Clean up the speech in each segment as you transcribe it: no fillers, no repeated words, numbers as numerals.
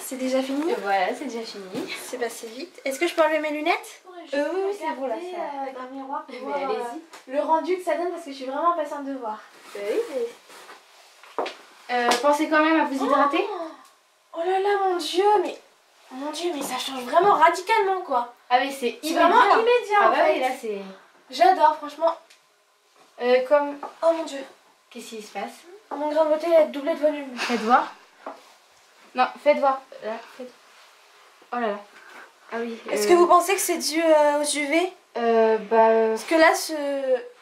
C'est déjà fini? Voilà, c'est déjà fini. C'est passé vite. Est-ce que je peux enlever mes lunettes? Oui, c'est bon là. Dans le miroir pour Mais voir allez-y. le rendu que ça donne parce que je suis vraiment impatiente de voir. Oui, pensez quand même à vous hydrater. Oh là là, mon dieu, mais ça change vraiment radicalement quoi. Ah oui, c'est vraiment immédiat Ah en bah fait. oui, là c'est... J'adore franchement. Comme... Oh mon dieu. Qu'est-ce qui se passe? Mon grain de beauté est doublé de volume. Faites voir. Non, faites voir. Là, faites... Oh là là. Ah oui. Est-ce que vous pensez que c'est dû aux UV? Parce que là,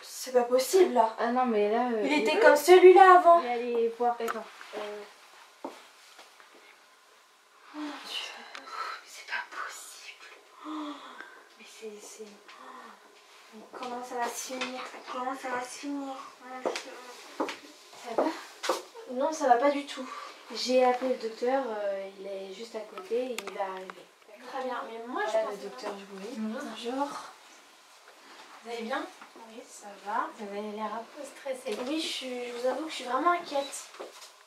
c'est pas possible là. Ah non, mais là... Il était comme celui-là avant. Je vais aller voir. D'accord. Oh mon dieu. C'est pas possible. Mais c'est... Comment ça va se finir? Comment ça va se finir? Ça va? Non, ça va pas du tout. J'ai appelé le docteur, il est juste à côté, il va arriver. Très bien, mais moi Voilà, je pense le docteur Jouy. Bonjour. Vous allez bien? Oui, ça va. Vous avez l'air un peu stressé. Oui, je vous avoue que je suis vraiment inquiète.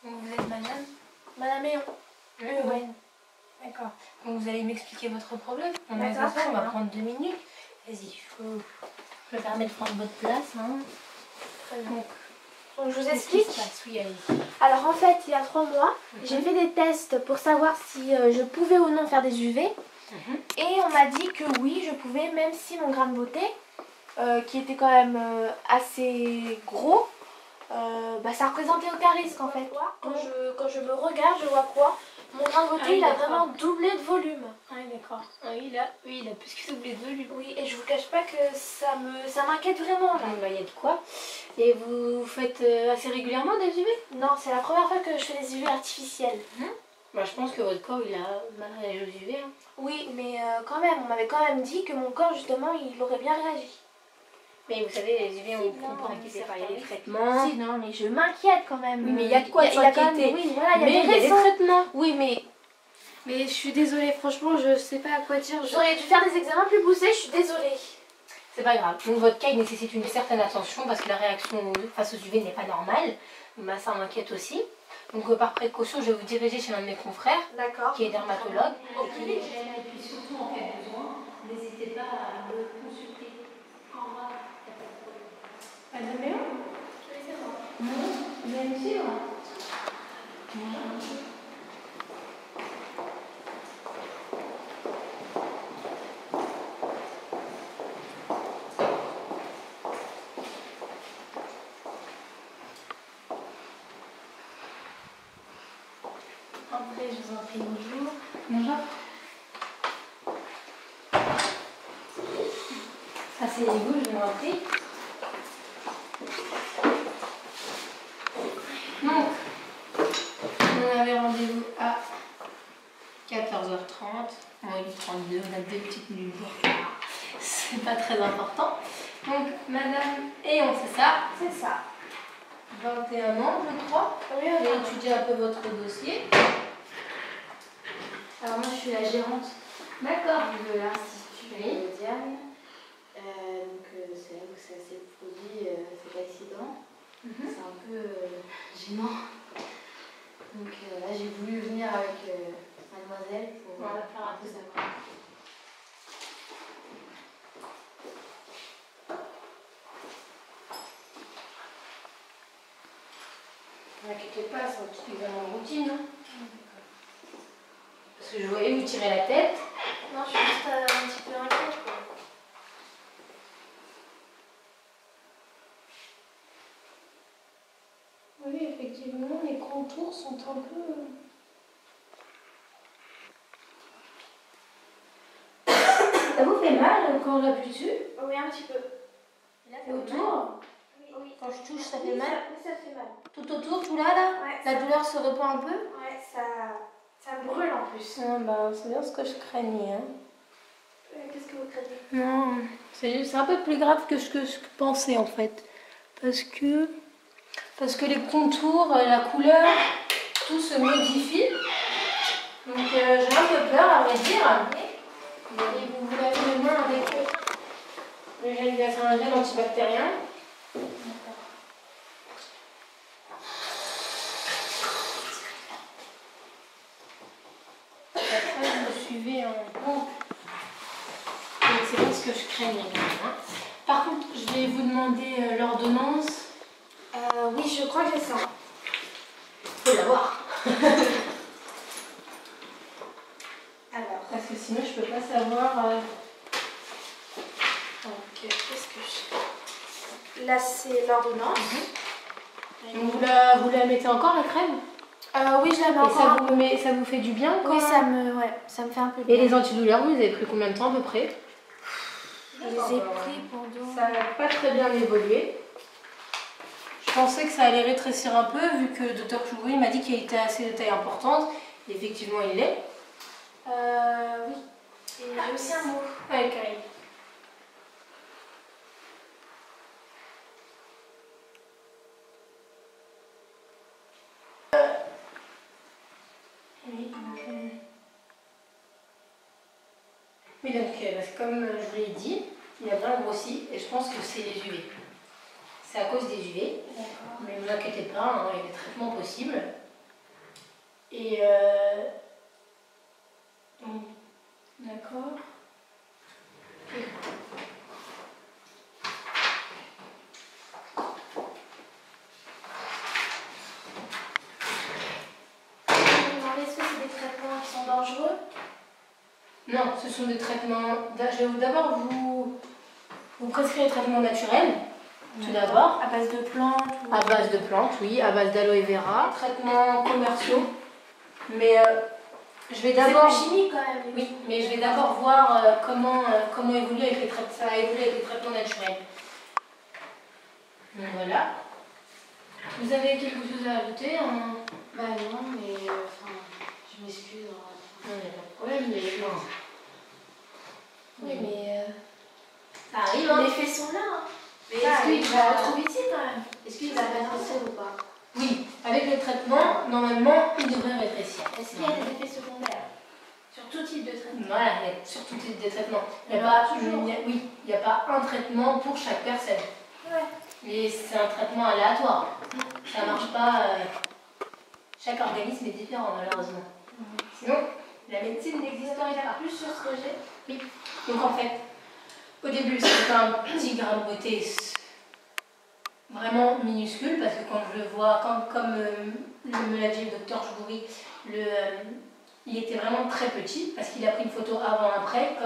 Vous êtes madame? Madame Eon. Ewen. D'accord. Donc vous allez m'expliquer votre problème. On D'accord, va très bien. prendre 2 minutes. Vas-y, je me permets de prendre votre place. Hein. Très bien. Donc, Donc je vous qu'est-ce qui explique. se passe? Oui, allez-y. Alors en fait, il y a 3 mois, j'ai fait des tests pour savoir si je pouvais ou non faire des UV. Et on m'a dit que oui, je pouvais, même si mon grain de beauté, qui était quand même assez gros, ça représentait aucun risque en fait. Quand je me regarde, je vois quoi? Mon grain de beauté, il a vraiment doublé de volume. Ah oui, d'accord. Oui, il a plus que doublé de volume. Oui, et je vous cache pas que ça m'inquiète vraiment là. Il y a de quoi. Et vous faites assez régulièrement des UV? Non, c'est la première fois que je fais des UV artificiels. Bah, je pense que votre corps il a mal réagi aux UV. Hein. Oui, mais quand même, on m'avait quand même dit que mon corps justement, il aurait bien réagi. Mais vous savez, les UV, on comprend qu'il pas, il y a des traitements. Si, non, mais je m'inquiète quand même. Oui, mais il y a de quoi s'inquiéter. Oui, voilà, il y a Mais des il y a des raisons. traitements. Oui, mais Mais je suis désolée, franchement, je sais pas à quoi dire. j'aurais dû faire des examens plus poussés, je suis désolée. C'est pas grave. Donc votre cas il nécessite une certaine attention parce que la réaction face aux UV n'est pas normale. Bah, ça m'inquiète aussi. Donc par précaution, je vais vous diriger chez l'un de mes confrères D'accord. qui est dermatologue. Et puis surtout en cas de besoin, n'hésitez pas à me consulter. Au revoir. Madame Léon? Oui, c'est moi. Non, vous allez me suivre? Entrez, je vous en prie, bonjour. Bonjour. Asseyez-vous, je vous en prie. Donc, on avait rendez-vous à 14h30. Bon, il est 32, on a 2 petites minutes de retard. C'est pas très important. Donc, madame, et on fait ça. C'est ça. 21 ans, je crois. Oui, J'ai étudié un peu votre dossier. Alors, moi, je suis la gérante de l'Institut Diane. C'est là où ça s'est produit cet accident. C'est un peu gênant. Donc là, j'ai voulu venir avec mademoiselle pour faire un peu ça. Ne inquiétez pas, c'est un petit examen de routine. Hein. Parce que je voyais vous tirer la tête. Non, je suis juste un petit peu inquiète quoi. Oui, effectivement, les contours sont un peu... Ça vous fait mal quand on appuie dessus? Oui, un petit peu. Là, Et autour? Oui. Quand je touche, ça fait mal? Oui, ça fait mal. Tout autour, tout là, là? Ouais, La douleur se répand un peu? Ouais, ça brûle en plus. Ah bah, c'est bien ce que je craignais. Hein. Qu'est-ce que vous craignez? Non, c'est un peu plus grave que ce que je pensais en fait. Parce que les contours, la couleur, tout se modifie. Donc j'ai un peu peur à vrai dire. Et vous vous lavez les mains avec le gel c'est un gel antibactérien. après vous me suivez en compte. Donc c'est pas ce que je craignais. Hein. Par contre, je vais vous demander l'ordonnance. Oui, je crois que j'ai ça. Faut l'avoir. Alors, Parce que sinon je peux pas savoir. donc, qu'est-ce que j'ai? Là, c'est l'ordonnance. Donc vous la mettez encore la crème? Oui, je la mets Et encore. ça vous fait du bien quand Oui, même? ça me fait un peu Et bien. les antidouleurs, vous avez pris combien de temps à peu près? Je les ai pris pendant... Ça n'a pas très bien évolué. Je pensais que ça allait rétrécir un peu, vu que le docteur Chougouri m'a dit qu'il était assez de taille importante. Et effectivement, il l'est. Oui. Et j'ai aussi un mot. Allez, Karine. Oui, oui, donc, comme je vous l'ai dit, il a bien grossi et je pense que c'est les UV. C'est à cause des UV. Mais ne vous inquiétez pas, hein, il y a des traitements possibles. Et d'accord. Est-ce que c'est des traitements qui sont dangereux? Non, ce sont des traitements. Je vais d'abord vous prescrire des traitements naturels. Tout d'abord. À base de plantes ou... À base de plantes, oui, à base d'aloe vera. Traitements commerciaux. Mais je vais d'abord. C'est chimique quand même. Oui, mais je vais d'abord voir comment évoluer avec les traitements. Ça va évoluer avec les traitements naturels. Donc voilà. Vous avez quelque chose à ajouter hein? Bah non, mais je m'excuse. Non, il n'y a pas de problème, mais non. Oui, mais... Ça arrive, hein? Les faits sont là. Hein. Mais Est-ce qu'il est-ce va retrouver ici quand même? qu'il va rétrécir ou pas? Oui, avec le traitement, normalement, il devrait rétrécir. Est-ce qu'il y a des effets secondaires sur tout type de traitement? Voilà, il y a sur tout type de traitement. Il n'y a pas, oui, il n'y a pas un traitement pour chaque personne. Ouais. Mais c'est un traitement aléatoire. Ça ne marche pas. Chaque organisme est différent, malheureusement. Sinon, la médecine n'existerait pas. Plus sur ce que j'ai. Oui. Donc en fait, au début, c'était un petit grain de beauté vraiment minuscule, parce que quand je le vois, comme me l'a dit le docteur Chougouri, il était vraiment très petit, parce qu'il a pris une photo avant-après,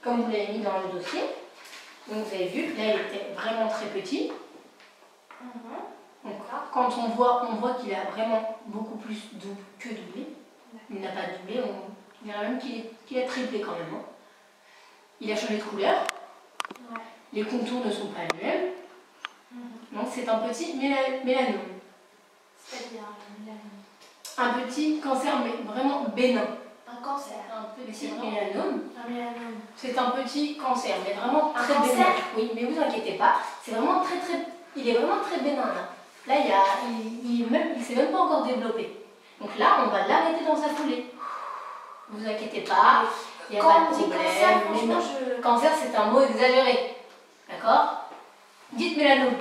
comme vous l'avez mis dans le dossier. Donc vous avez vu, là il était vraiment très petit. Donc quand on voit qu'il a vraiment beaucoup plus que doublé. Il n'a pas doublé, on dirait même qu'il a triplé quand même. Hein. Il a changé de couleur. Ouais. Les contours ne sont pas les mêmes. Donc c'est un petit mélanome. C'est-à-dire un mélanome. Un petit cancer mais vraiment bénin. Un cancer. Un petit mélanome. Un mélanome. C'est un petit cancer, mais vraiment Un très cancer? bénin. Oui, mais vous inquiétez pas, c'est vraiment il est vraiment très bénin là. Là, il s'est même pas encore développé. Donc là, on va l'arrêter dans sa foulée. Vous inquiétez pas, il n'y a pas de problème. Cancer, franchement, Cancer, c'est un mot exagéré. D'accord? Dites mélanome.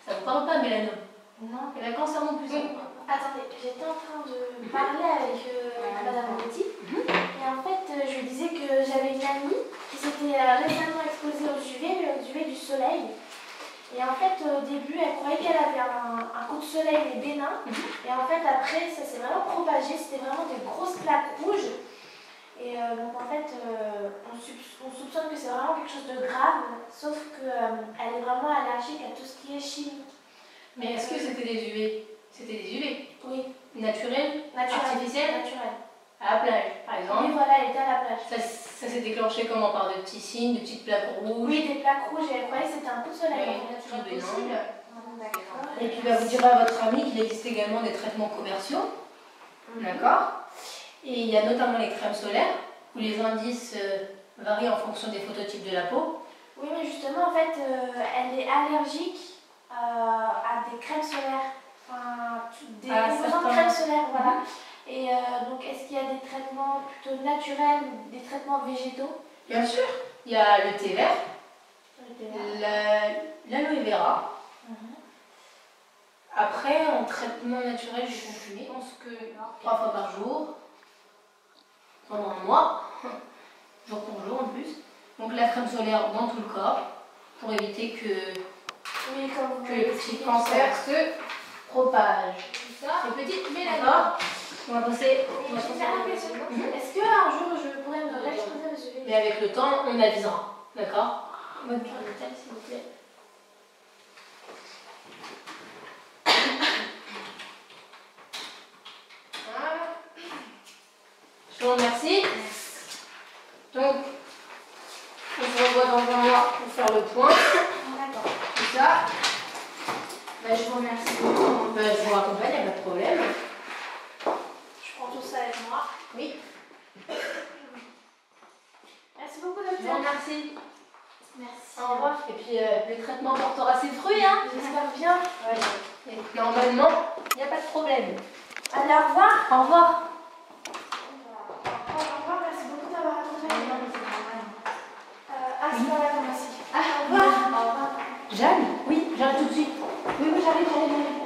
Ça vous parle pas, mélanome? Non. Et la cancer non plus. Oui. Attendez, j'étais en train de parler avec Madame Moretti. Et en fait, je lui disais que j'avais une amie qui s'était récemment exposée aux UV, mais aux UV du soleil. Et en fait, au début, elle croyait qu'elle avait un coup de soleil mais bénin. Et en fait, après, ça s'est vraiment propagé. C'était vraiment des grosses plaques rouges. Et donc, en fait, on soupçonne que c'est vraiment quelque chose de grave. Sauf qu'elle est vraiment allergique à tout ce qui est chimique. Mais est-ce que c'était des UV? C'était des UV? Oui. Naturels? Artificiels? Naturel. À la plage, par exemple? Oui, voilà, elle était à la plage. Ça s'est déclenché comment? Par de petits signes, de petites plaques rouges? Oui, des plaques rouges. Et elle croyait que c'était un coup de soleil. Naturel possible. D'accord. Et puis vous direz à votre ami qu'il existe également des traitements commerciaux. D'accord? Et il y a notamment les crèmes solaires, où les indices varient en fonction des phototypes de la peau. Oui, mais justement, en fait, elle est allergique à des crèmes solaires. Enfin, des composants de crèmes solaires, voilà. Et donc, est-ce qu'il y a des traitements plutôt naturels ou des traitements végétaux? Bien sûr. Il y a le thé vert, Le thé vert. l'aloe vera. Après, en traitement naturel, je pense que 3 fois par jour. pendant un mois, jour pour jour en plus. Donc la crème solaire dans tout le corps pour éviter que, Oui, comme vous que m'avez le petit expliqué, cancer se propage. ça. Les petites mélanomes. D'accord. On va passer. J'ai une dernière question. Est-ce qu'un jour je pourrais me réexposer mes UV? Mais avec le temps, on avisera. D'accord? Bonne clientèle, s'il vous plaît. Voilà. Je vous remercie. Donc, on se revoit dans un mois pour faire le point. D'accord. Tout ça. Bah, je vous remercie beaucoup. Ben, je vous raccompagne, il n'y a pas de problème. Je prends tout ça avec moi. Oui. Merci beaucoup, Je vous docteur. remercie. Merci. Au revoir. Et puis, le traitement portera ses fruits, hein. J'espère bien. Voilà. Et normalement, il n'y a pas de problème. Allez, au revoir. Au revoir. Au revoir, merci beaucoup d'avoir accompagné. Non, mais c'est normal. C'est pas la pharmacie. Ah, Au revoir. Jeanne? Oui, j'arrive tout de suite. Oui, j'arrive.